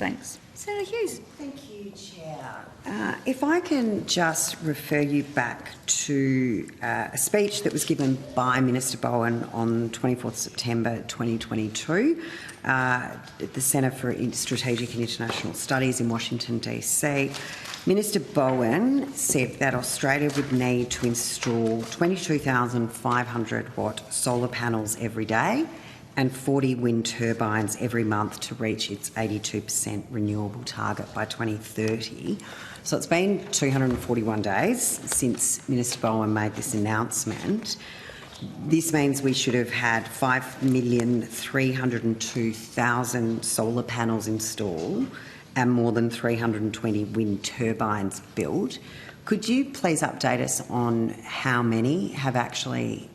Thanks. Senator Hughes. Thank you, Chair. If I can just refer you back to a speech that was given by Minister Bowen on 24th September 2022 at the Centre for Strategic and International Studies in Washington, DC. Minister Bowen said that Australia would need to install 22,500 watt solar panels every day and 40 wind turbines every month to reach its 82% renewable target by 2030. So it's been 241 days since Minister Bowen made this announcement. This means we should have had 5,302,000 solar panels installed and more than 320 wind turbines built. Could you please update us on how many have actually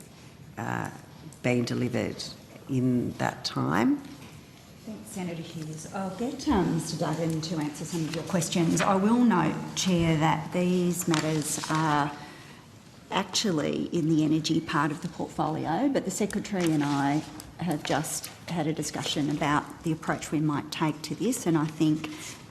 been delivered in that time? Thanks, Senator Hughes. I'll get Mr Duggan to answer some of your questions. I will note, Chair, that these matters are actually in the energy part of the portfolio, but the Secretary and I have just had a discussion about the approach we might take to this, and I think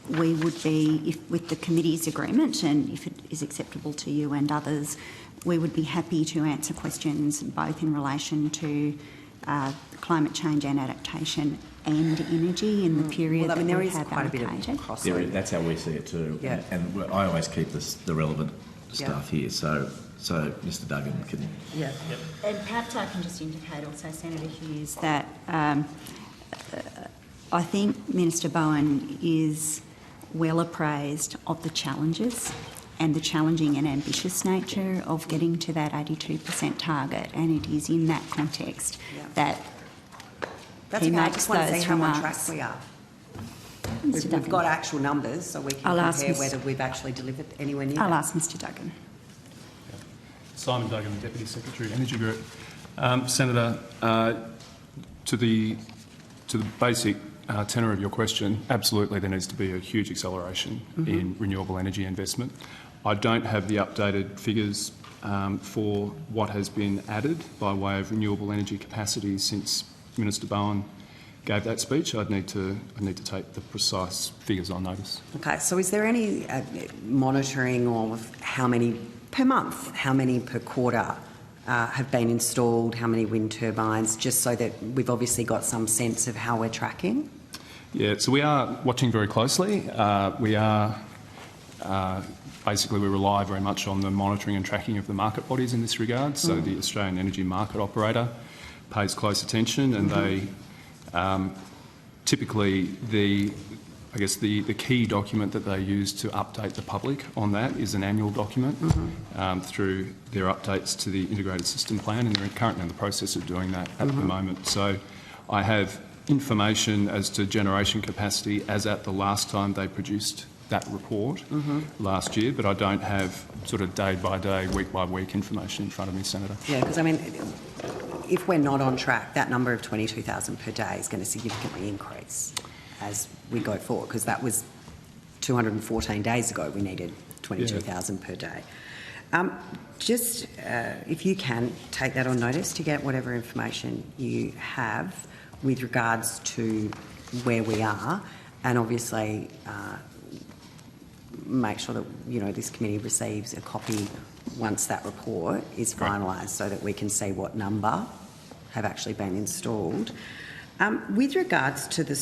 we would be, with the committee's agreement, and if it is acceptable to you and others, we would be happy to answer questions both in relation to climate change and adaptation and energy in the period that we have allocated. That's how we see it too. Yeah. And I always keep the relevant stuff here, so Mr Duggan can... Yeah. Yep. And perhaps I can just indicate also, Senator Hughes, that I think Minister Bowen is well appraised of the challenges and the challenging and ambitious nature of getting to that 82% target, and it is in that context that he makes those remarks. We are. We've got actual numbers, so we can compare whether we've actually delivered anywhere near. I'll ask Mr Duggan. Simon Duggan, Deputy Secretary, Energy Group. Senator, to the basic tenor of your question, absolutely there needs to be a huge acceleration in renewable energy investment. I don't have the updated figures for what has been added by way of renewable energy capacity since Minister Bowen gave that speech. I'd need to take the precise figures on notice. Okay, so is there any monitoring of how many per month, how many per quarter have been installed, how many wind turbines, just so that we've obviously got some sense of how we're tracking? Yeah, so we are watching very closely. Basically, we rely very much on the monitoring and tracking of the market bodies in this regard. So the Australian Energy Market Operator pays close attention, and they typically the key document that they use to update the public on that is an annual document through their updates to the Integrated System Plan, and they're currently in the process of doing that at the moment. So I have information as to generation capacity as at the last time they produced that report last year, but I don't have sort of day-by-day, week-by-week information in front of me, Senator. Yeah, because I mean, if we're not on track, that number of 22,000 per day is going to significantly increase as we go forward, because that was 214 days ago we needed 22,000 per day. If you can take that on notice to get whatever information you have with regards to where we are, and obviously make sure that this committee receives a copy once that report is finalised, so that we can see what number have actually been installed. With regards to the